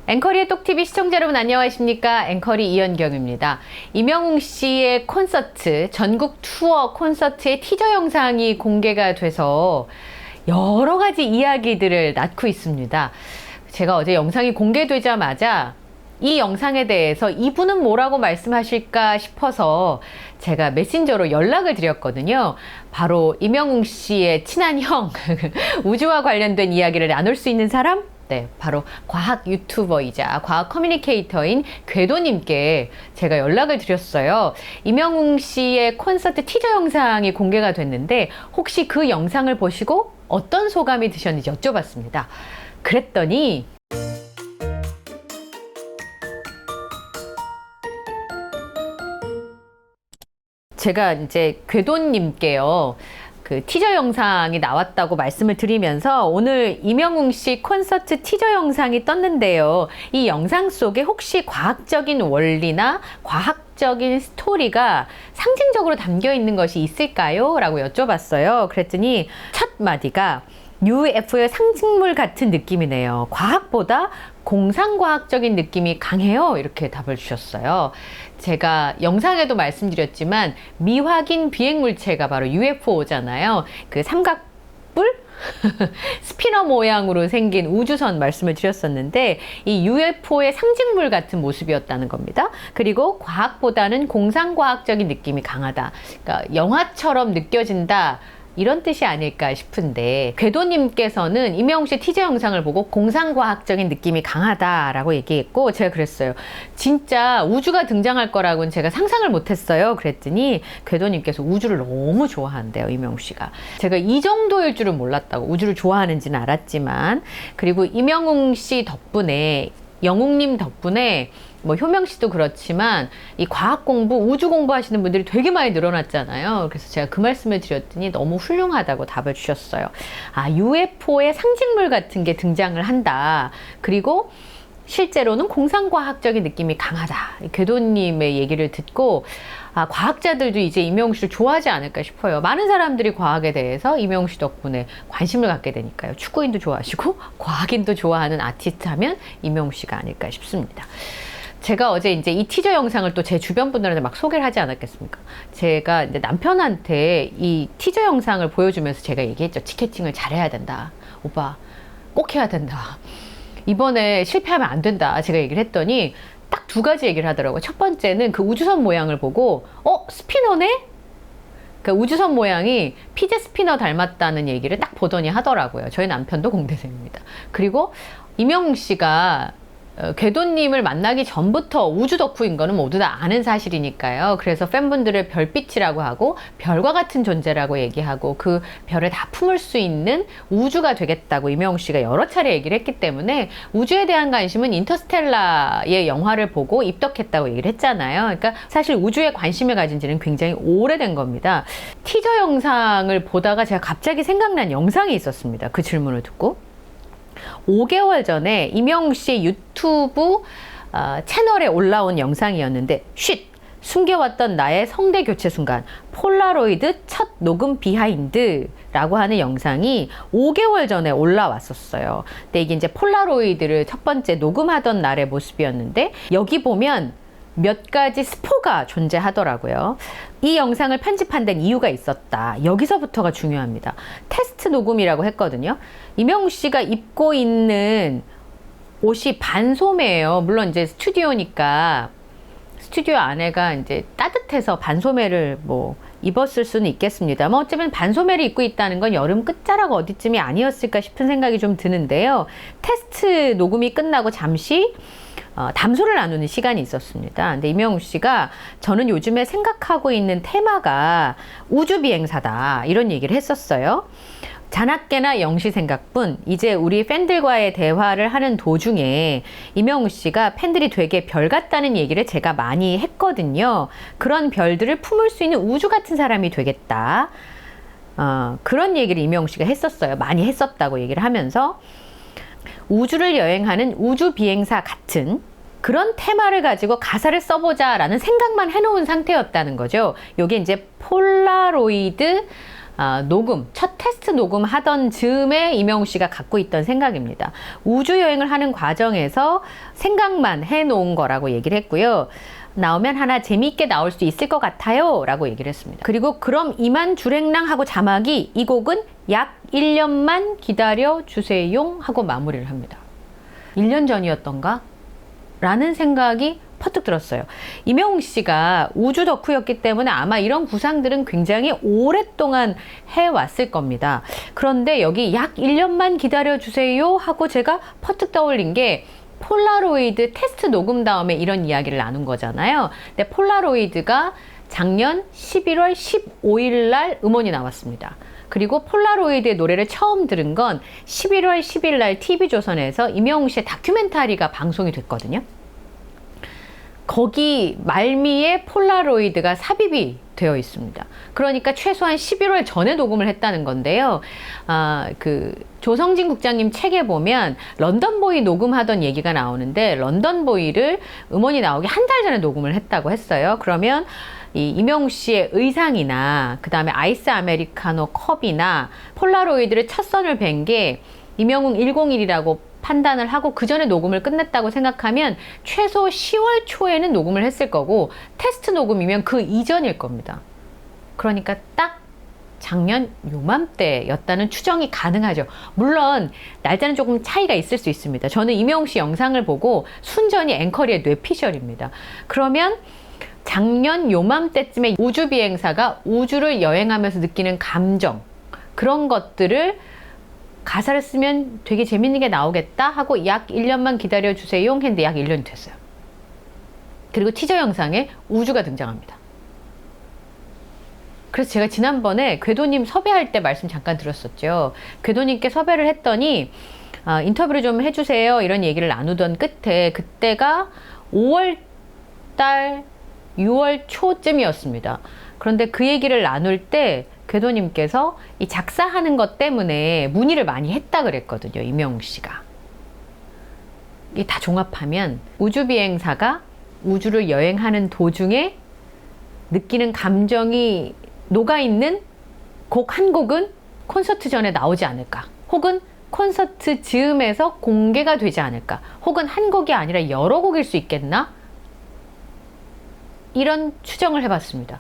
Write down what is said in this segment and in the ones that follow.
앵커리의 똑TV 시청자 여러분 안녕하십니까? 앵커리 이현경입니다. 임영웅 씨의 콘서트, 전국 투어 콘서트의 티저 영상이 공개가 돼서 여러 가지 이야기들을 낳고 있습니다. 제가 어제 영상이 공개되자마자 이 영상에 대해서 이분은 뭐라고 말씀하실까 싶어서 제가 메신저로 연락을 드렸거든요. 바로 임영웅 씨의 친한 형, 우주와 관련된 이야기를 나눌 수 있는 사람? 네, 바로 과학 유튜버이자 과학 커뮤니케이터인 궤도님께 제가 연락을 드렸어요. 임영웅 씨의 콘서트 티저 영상이 공개가 됐는데 혹시 그 영상을 보시고 어떤 소감이 드셨는지 여쭤봤습니다. 그랬더니 제가 이제 궤도님께요. 그 티저 영상이 나왔다고 말씀을 드리면서 오늘 임영웅 씨 콘서트 티저 영상이 떴는데요. 이 영상 속에 혹시 과학적인 원리나 과학적인 스토리가 상징적으로 담겨 있는 것이 있을까요? 라고 여쭤봤어요. 그랬더니 첫 마디가 UFO의 상징물 같은 느낌이네요. 과학보다 공상과학적인 느낌이 강해요. 이렇게 답을 주셨어요. 제가 영상에도 말씀드렸지만 미확인 비행물체가 바로 UFO잖아요. 그 삼각뿔? 스피너 모양으로 생긴 우주선 말씀을 드렸었는데 이 UFO의 상징물 같은 모습이었다는 겁니다. 그리고 과학보다는 공상과학적인 느낌이 강하다. 그러니까 영화처럼 느껴진다. 이런 뜻이 아닐까 싶은데 궤도님께서는 임영웅 씨 티저 영상을 보고 공상과학적인 느낌이 강하다라고 얘기했고 제가 그랬어요. 진짜 우주가 등장할 거라고는 제가 상상을 못했어요. 그랬더니 궤도님께서 우주를 너무 좋아한대요. 임영웅 씨가. 제가 이 정도일 줄은 몰랐다고. 우주를 좋아하는지는 알았지만 그리고 임영웅 씨 덕분에 영웅님 덕분에 뭐 효명 씨도 그렇지만 이 과학 공부, 우주 공부하시는 분들이 되게 많이 늘어났잖아요. 그래서 제가 그 말씀을 드렸더니 너무 훌륭하다고 답을 주셨어요. 아, UFO의 상징물 같은 게 등장을 한다. 그리고 실제로는 공상과학적인 느낌이 강하다. 궤도님의 얘기를 듣고 아, 과학자들도 이제 임영웅 씨를 좋아하지 않을까 싶어요. 많은 사람들이 과학에 대해서 임영웅 씨 덕분에 관심을 갖게 되니까요. 축구인도 좋아하시고 과학인도 좋아하는 아티스트 하면 임영웅 씨가 아닐까 싶습니다. 제가 어제 이제 이 티저 영상을 또 제 주변 분들한테 막 소개를 하지 않았겠습니까? 제가 이제 남편한테 이 티저 영상을 보여주면서 제가 얘기했죠. 티켓팅을 잘해야 된다. 오빠, 꼭 해야 된다. 이번에 실패하면 안 된다. 제가 얘기를 했더니 딱 두 가지 얘기를 하더라고요. 첫 번째는 그 우주선 모양을 보고, 스피너네? 그 우주선 모양이 피제 스피너 닮았다는 얘기를 딱 보더니 하더라고요. 저희 남편도 공대생입니다. 그리고 임영웅 씨가 궤도님을 만나기 전부터 우주 덕후인 거는 모두 다 아는 사실이니까요. 그래서 팬분들을 별빛이라고 하고 별과 같은 존재라고 얘기하고 그 별을 다 품을 수 있는 우주가 되겠다고 임영웅 씨가 여러 차례 얘기를 했기 때문에 우주에 대한 관심은 인터스텔라의 영화를 보고 입덕했다고 얘기를 했잖아요. 그러니까 사실 우주에 관심을 가진 지는 굉장히 오래된 겁니다. 티저 영상을 보다가 제가 갑자기 생각난 영상이 있었습니다. 그 질문을 듣고 5개월 전에 임영웅 씨의 유튜브 채널에 올라온 영상이었는데 쉿! 숨겨왔던 나의 성대 교체 순간 폴라로이드 첫 녹음 비하인드라고 하는 영상이 5개월 전에 올라왔었어요. 근데 이게 이제 폴라로이드를 첫 번째 녹음하던 날의 모습이었는데 여기 보면 몇 가지 스포가 존재하더라고요. 이 영상을 편집한 데는 이유가 있었다. 여기서부터가 중요합니다. 테스트 녹음이라고 했거든요. 임영웅 씨가 입고 있는 옷이 반소매예요. 물론 이제 스튜디오니까 스튜디오 안에가 이제 따뜻해서 반소매를 뭐 입었을 수는 있겠습니다만 어쩌면 반소매를 입고 있다는 건 여름 끝자락 어디쯤이 아니었을까 싶은 생각이 좀 드는데요. 테스트 녹음이 끝나고 잠시 담소를 나누는 시간이 있었습니다. 근데 임영웅 씨가 저는 요즘에 생각하고 있는 테마가 우주비행사다 이런 얘기를 했었어요. 자나깨나 영시생각뿐 이제 우리 팬들과의 대화를 하는 도중에 임영웅 씨가 팬들이 되게 별 같다는 얘기를 제가 많이 했거든요. 그런 별들을 품을 수 있는 우주 같은 사람이 되겠다. 그런 얘기를 임영웅 씨가 했었어요. 많이 했었다고 얘기를 하면서 우주를 여행하는 우주비행사 같은 그런 테마를 가지고 가사를 써보자 라는 생각만 해놓은 상태였다는 거죠. 요게 이제 폴라로이드 첫 테스트 녹음 하던 즈음에 이명웅 씨가 갖고 있던 생각입니다. 우주여행을 하는 과정에서 생각만 해놓은 거라고 얘기를 했고요. 나오면 하나 재미있게 나올 수 있을 것 같아요 라고 얘기를 했습니다. 그리고 그럼 이만 줄행랑 하고 자막이 이 곡은 약 1년만 기다려주세요 하고 마무리를 합니다. 1년 전이었던가? 라는 생각이 퍼뜩 들었어요. 이명웅 씨가 우주 덕후였기 때문에 아마 이런 구상들은 굉장히 오랫동안 해왔을 겁니다. 그런데 여기 약 1년만 기다려주세요 하고 제가 퍼뜩 떠올린 게 폴라로이드 테스트 녹음 다음에 이런 이야기를 나눈 거잖아요. 근데 폴라로이드가 작년 11월 15일 날 음원이 나왔습니다. 그리고 폴라로이드의 노래를 처음 들은 건 11월 10일 날 TV조선에서 이명웅 씨의 다큐멘터리가 방송이 됐거든요. 거기 말미에 폴라로이드가 삽입이 되어 있습니다. 그러니까 최소한 11월 전에 녹음을 했다는 건데요. 조성진 국장님 책에 보면 런던보이 녹음하던 얘기가 나오는데 런던보이를 음원이 나오기 한 달 전에 녹음을 했다고 했어요. 그러면 이 이명웅 씨의 의상이나 그 다음에 아이스 아메리카노 컵이나 폴라로이드를 첫 선을 뵌 게 이명웅 101이라고 판단을 하고 그 전에 녹음을 끝냈다고 생각하면 최소 10월 초에는 녹음을 했을 거고 테스트 녹음이면 그 이전일 겁니다. 그러니까 딱 작년 요맘때였다는 추정이 가능하죠. 물론 날짜는 조금 차이가 있을 수 있습니다. 저는 이명웅 씨 영상을 보고 순전히 앵커리의 뇌피셜입니다. 그러면 작년 요맘때쯤에 우주비행사가 우주를 여행하면서 느끼는 감정, 그런 것들을 가사를 쓰면 되게 재밌는 게 나오겠다 하고 약 1년만 기다려주세요 했는데 약 1년이 됐어요. 그리고 티저 영상에 우주가 등장합니다. 그래서 제가 지난번에 궤도님 섭외할 때 말씀 잠깐 드렸었죠. 궤도님께 섭외를 했더니 인터뷰를 좀 해주세요 이런 얘기를 나누던 끝에 그때가 5월달 6월 초쯤이었습니다. 그런데 그 얘기를 나눌 때 궤도님께서 이 작사하는 것 때문에 문의를 많이 했다 그랬거든요. 이명웅 씨가. 이게 다 종합하면 우주비행사가 우주를 여행하는 도중에 느끼는 감정이 녹아있는 곡 한 곡은 콘서트 전에 나오지 않을까, 혹은 콘서트 즈음에서 공개가 되지 않을까, 혹은 한 곡이 아니라 여러 곡일 수 있겠나? 이런 추정을 해봤습니다.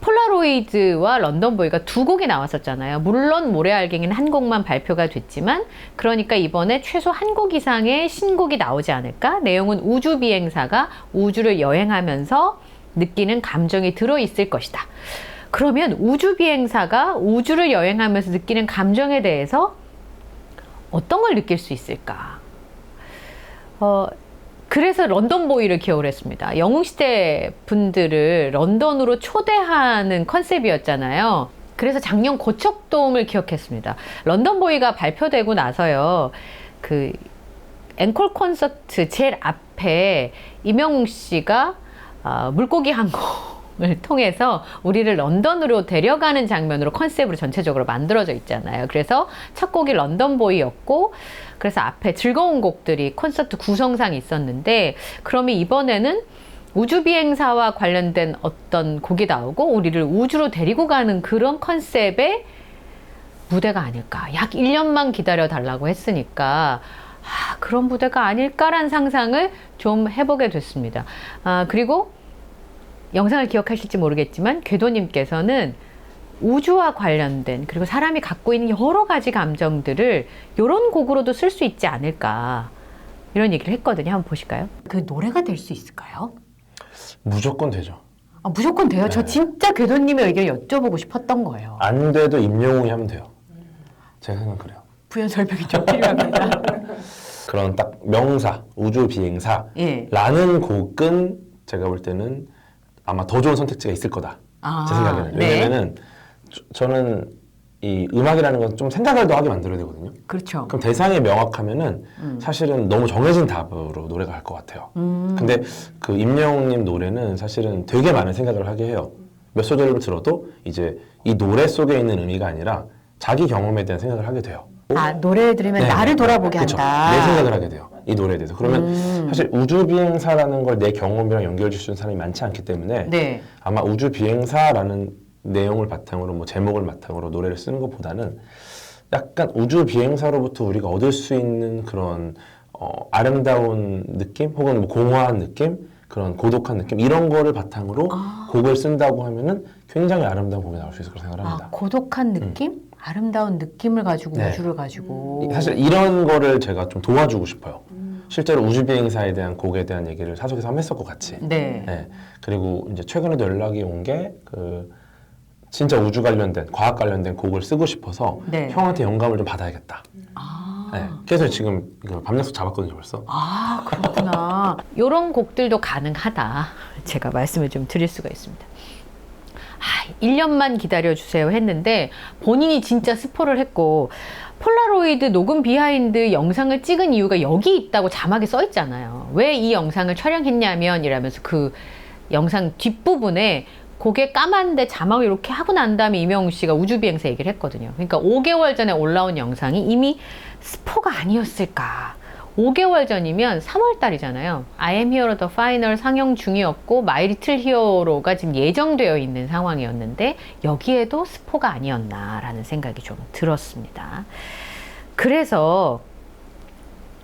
폴라로이드와 런던보이가 두 곡이 나왔었잖아요. 물론 모래알갱이는 한 곡만 발표가 됐지만, 그러니까 이번에 최소 한 곡 이상의 신곡이 나오지 않을까? 내용은 우주비행사가 우주를 여행하면서 느끼는 감정이 들어있을 것이다. 그러면 우주비행사가 우주를 여행하면서 느끼는 감정에 대해서 어떤 걸 느낄 수 있을까? 그래서 런던보이를 기억을 했습니다. 영웅시대 분들을 런던으로 초대하는 컨셉이었잖아요. 그래서 작년 고척돔을 기억했습니다. 런던보이가 발표되고 나서요, 그 앵콜 콘서트 제일 앞에 이명웅 씨가 물고기 항공을 통해서 우리를 런던으로 데려가는 장면으로 컨셉으로 전체적으로 만들어져 있잖아요. 그래서 첫 곡이 런던보이였고, 그래서 앞에 즐거운 곡들이 콘서트 구성상이 있었는데, 그러면 이번에는 우주비행사와 관련된 어떤 곡이 나오고 우리를 우주로 데리고 가는 그런 컨셉의 무대가 아닐까. 약 1년만 기다려달라고 했으니까 그런 무대가 아닐까라는 상상을 좀 해보게 됐습니다. 그리고 영상을 기억하실지 모르겠지만 궤도님께서는 우주와 관련된, 그리고 사람이 갖고 있는 여러 가지 감정들을 이런 곡으로도 쓸 수 있지 않을까, 이런 얘기를 했거든요. 한번 보실까요? 그 노래가 될 수 있을까요? 무조건 되죠. 무조건 돼요? 네. 저 진짜 궤도님의 의견을 여쭤보고 싶었던 거예요. 안 돼도 임영웅이 하면 돼요. 제가 생각은 그래요. 부연 설명이 좀 필요합니다. 그런 딱 명사, 우주비행사라는 곡은 제가 볼 때는 아마 더 좋은 선택지가 있을 거다. 제 생각에는. 네. 왜냐면은 저는 이 음악이라는 건 좀 생각을 더 하게 만들어야 되거든요. 그렇죠. 그럼 대상이 명확하면은 사실은 너무 정해진 답으로 노래가 갈 것 같아요. 근데 그 임영웅님 노래는 사실은 되게 많은 생각을 하게 해요. 몇 소절을 들어도 이제 이 노래 속에 있는 의미가 아니라 자기 경험에 대한 생각을 하게 돼요. 노래 들으면 나를 돌아보게 그쵸. 한다. 내 생각을 하게 돼요. 이 노래에 대해서. 그러면 사실 우주비행사라는 걸 내 경험이랑 연결해 주는 사람이 많지 않기 때문에 네. 아마 우주비행사라는 내용을 바탕으로 뭐 제목을 바탕으로 노래를 쓰는 것보다는 약간 우주 비행사로부터 우리가 얻을 수 있는 그런 아름다운 느낌 혹은 뭐 공허한 느낌 그런 고독한 느낌 이런 거를 바탕으로 곡을 쓴다고 하면은 굉장히 아름다운 곡이 나올 수 있을 거라고 생각합니다. 고독한 느낌? 아름다운 느낌을 가지고 네. 우주를 가지고 사실 이런 거를 제가 좀 도와주고 싶어요. 실제로 우주 비행사에 대한 곡에 대한 얘기를 사석에서 한번 했었고 같이. 네. 네. 그리고 이제 최근에도 연락이 온 게 진짜 우주 관련된 과학 관련된 곡을 쓰고 싶어서 네. 형한테 영감을 좀 받아야겠다. 아. 네. 그래서 지금 이거 밤약속 잡았거든요 벌써. 아, 그렇구나. 이런 곡들도 가능하다. 제가 말씀을 좀 드릴 수가 있습니다. 1년만 기다려주세요 했는데 본인이 진짜 스포를 했고 폴라로이드 녹음 비하인드 영상을 찍은 이유가 여기 있다고 자막에 써 있잖아요. 왜 이 영상을 촬영했냐면 이라면서 그 영상 뒷부분에 고개 까만데 자막을 이렇게 하고 난 다음에 이명웅 씨가 우주비행사 얘기를 했거든요. 그러니까 5개월 전에 올라온 영상이 이미 스포가 아니었을까. 5개월 전이면 3월 달이잖아요. I am Hero the Final 상영 중이었고 My Little Hero가 지금 예정되어 있는 상황이었는데 여기에도 스포가 아니었나라는 생각이 좀 들었습니다. 그래서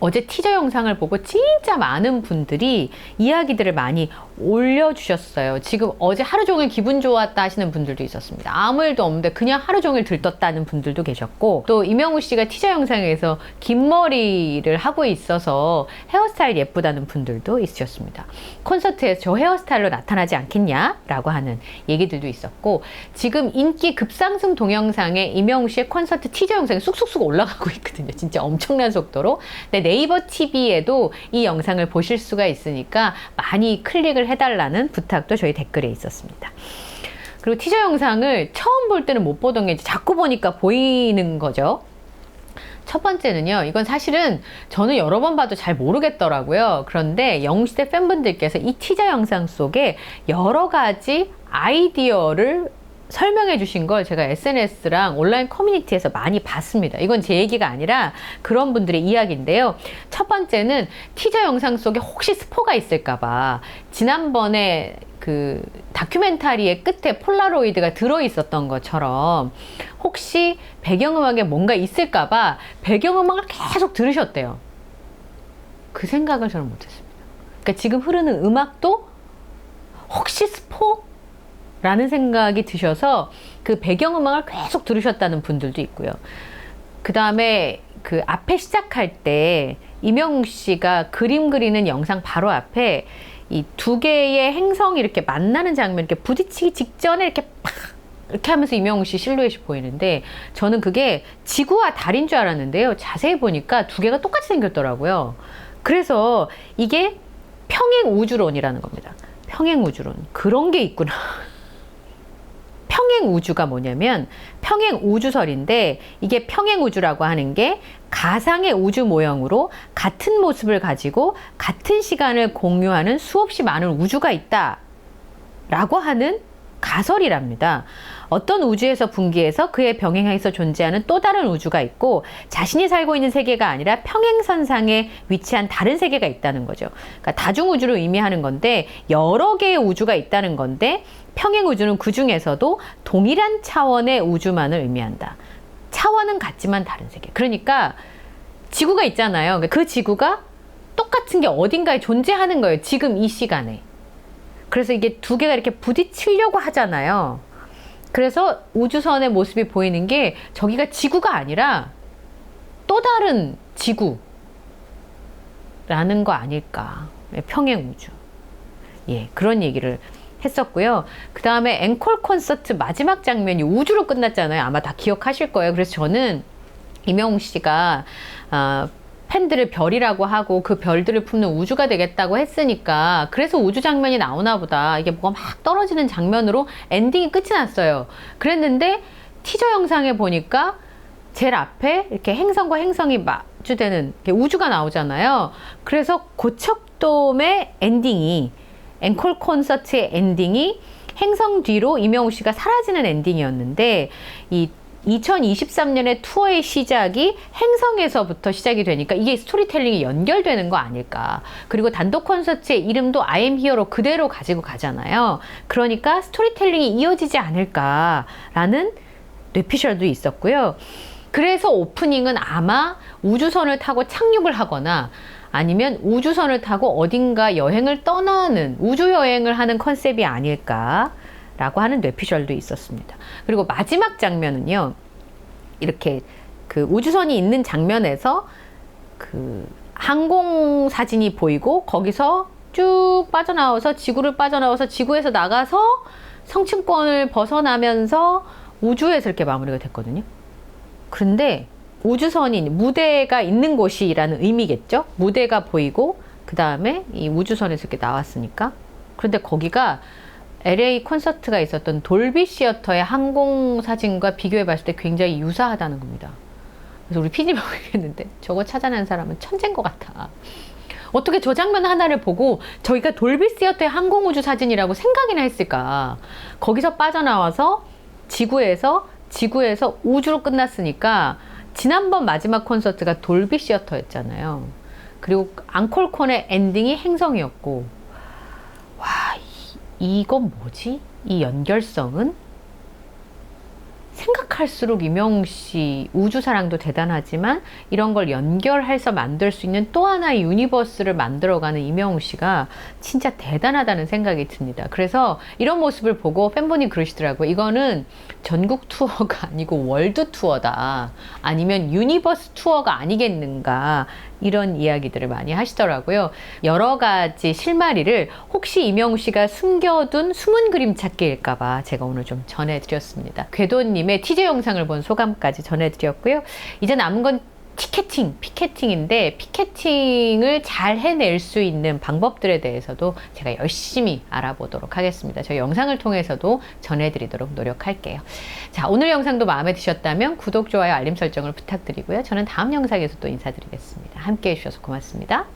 어제 티저 영상을 보고 진짜 많은 분들이 이야기들을 많이 올려주셨어요. 지금 어제 하루 종일 기분 좋았다 하시는 분들도 있었습니다. 아무 일도 없는데 그냥 하루 종일 들떴다는 분들도 계셨고 또 이명우 씨가 티저 영상에서 긴 머리를 하고 있어서 헤어스타일 예쁘다는 분들도 있으셨습니다. 콘서트에서 저 헤어스타일로 나타나지 않겠냐라고 하는 얘기들도 있었고 지금 인기 급상승 동영상에 이명우 씨의 콘서트 티저 영상이 쑥쑥쑥 올라가고 있거든요. 진짜 엄청난 속도로. 근데 네이버 TV에도 이 영상을 보실 수가 있으니까 많이 클릭을 해달라는 부탁도 저희 댓글에 있었습니다. 그리고 티저 영상을 처음 볼 때는 못 보던 게 이제 자꾸 보니까 보이는 거죠. 첫 번째는요, 이건 사실은 저는 여러 번 봐도 잘 모르겠더라고요. 그런데 영웅시대 팬분들께서 이 티저 영상 속에 여러 가지 아이디어를 설명해 주신 걸 제가 SNS랑 온라인 커뮤니티에서 많이 봤습니다. 이건 제 얘기가 아니라 그런 분들의 이야기인데요. 첫 번째는 티저 영상 속에 혹시 스포가 있을까봐 지난번에 그 다큐멘터리의 끝에 폴라로이드가 들어있었던 것처럼 혹시 배경음악에 뭔가 있을까봐 배경음악을 계속 들으셨대요. 그 생각을 저는 못했습니다. 그러니까 지금 흐르는 음악도 혹시 스포? 라는 생각이 드셔서 그 배경음악을 계속 들으셨다는 분들도 있고요. 그 다음에 그 앞에 시작할 때 이명웅 씨가 그림 그리는 영상 바로 앞에 이 두 개의 행성이 이렇게 만나는 장면, 이렇게 부딪히기 직전에 이렇게 팍 이렇게 하면서 이명웅 씨 실루엣이 보이는데 저는 그게 지구와 달인 줄 알았는데요. 자세히 보니까 두 개가 똑같이 생겼더라고요. 그래서 이게 평행 우주론이라는 겁니다. 평행 우주론. 그런 게 있구나. 평행 우주가 뭐냐면 평행 우주설인데 이게 평행 우주라고 하는 게 가상의 우주 모형으로 같은 모습을 가지고 같은 시간을 공유하는 수없이 많은 우주가 있다 라고 하는 가설이랍니다. 어떤 우주에서 분기해서 그에 병행해서 존재하는 또 다른 우주가 있고 자신이 살고 있는 세계가 아니라 평행선상에 위치한 다른 세계가 있다는 거죠. 그러니까 다중우주를 의미하는 건데 여러 개의 우주가 있다는 건데 평행우주는 그 중에서도 동일한 차원의 우주만을 의미한다. 차원은 같지만 다른 세계. 그러니까 지구가 있잖아요. 그 지구가 똑같은 게 어딘가에 존재하는 거예요. 지금 이 시간에. 그래서 이게 두 개가 이렇게 부딪히려고 하잖아요. 그래서 우주선의 모습이 보이는 게 저기가 지구가 아니라 또 다른 지구라는 거 아닐까. 평행 우주. 예, 그런 얘기를 했었고요. 그 다음에 앵콜 콘서트 마지막 장면이 우주로 끝났잖아요. 아마 다 기억하실 거예요. 그래서 저는 이명웅 씨가 팬들을 별이라고 하고 그 별들을 품는 우주가 되겠다고 했으니까 그래서 우주 장면이 나오나 보다. 이게 뭐가 막 떨어지는 장면으로 엔딩이 끝이 났어요. 그랬는데 티저 영상에 보니까 제일 앞에 이렇게 행성과 행성이 마주되는 우주가 나오잖아요. 그래서 고척돔의 엔딩이 앵콜 콘서트의 엔딩이 행성 뒤로 이명우 씨가 사라지는 엔딩이었는데 이 2023년의 투어의 시작이 행성에서부터 시작이 되니까 이게 스토리텔링이 연결되는 거 아닐까. 그리고 단독 콘서트의 이름도 I am here로 그대로 가지고 가잖아요. 그러니까 스토리텔링이 이어지지 않을까라는 뇌피셜도 있었고요. 그래서 오프닝은 아마 우주선을 타고 착륙을 하거나 아니면 우주선을 타고 어딘가 여행을 떠나는 우주 여행을 하는 컨셉이 아닐까라고 하는 뇌피셜도 있었습니다. 그리고 마지막 장면은요. 이렇게 그 우주선이 있는 장면에서 그 항공 사진이 보이고 거기서 쭉 빠져나와서 지구를 빠져나와서 지구에서 나가서 성층권을 벗어나면서 우주에서 이렇게 마무리가 됐거든요. 그런데 우주선이 무대가 있는 곳이라는 의미겠죠. 무대가 보이고 그 다음에 이 우주선에서 이렇게 나왔으니까. 그런데 거기가 LA 콘서트가 있었던 돌비 시어터의 항공 사진과 비교해 봤을 때 굉장히 유사하다는 겁니다. 그래서 우리 PD가 얘기했는데 저거 찾아낸 사람은 천재인 것 같아. 어떻게 저 장면 하나를 보고 저희가 돌비 시어터의 항공 우주 사진이라고 생각이나 했을까. 거기서 빠져나와서 지구에서 우주로 끝났으니까 지난번 마지막 콘서트가 돌비 시어터였잖아요. 그리고 앙콜콘의 엔딩이 행성이었고, 와, 이건 뭐지? 이 연결성은? 생각할수록 이명웅 씨 우주사랑도 대단하지만 이런 걸 연결해서 만들 수 있는 또 하나의 유니버스를 만들어가는 이명웅 씨가 진짜 대단하다는 생각이 듭니다. 그래서 이런 모습을 보고 팬분이 그러시더라고요. 이거는 전국 투어가 아니고 월드 투어다. 아니면 유니버스 투어가 아니겠는가. 이런 이야기들을 많이 하시더라고요. 여러 가지 실마리를 혹시 이명웅 씨가 숨겨둔 숨은 그림 찾기일까봐 제가 오늘 좀 전해드렸습니다. 궤도님의 티저 영상을 본 소감까지 전해드렸고요. 이제 남은 건 피켓팅인데 피켓팅을 잘 해낼 수 있는 방법들에 대해서도 제가 열심히 알아보도록 하겠습니다. 저희 영상을 통해서도 전해드리도록 노력할게요. 자, 오늘 영상도 마음에 드셨다면 구독, 좋아요, 알림 설정을 부탁드리고요. 저는 다음 영상에서 또 인사드리겠습니다. 함께 해주셔서 고맙습니다.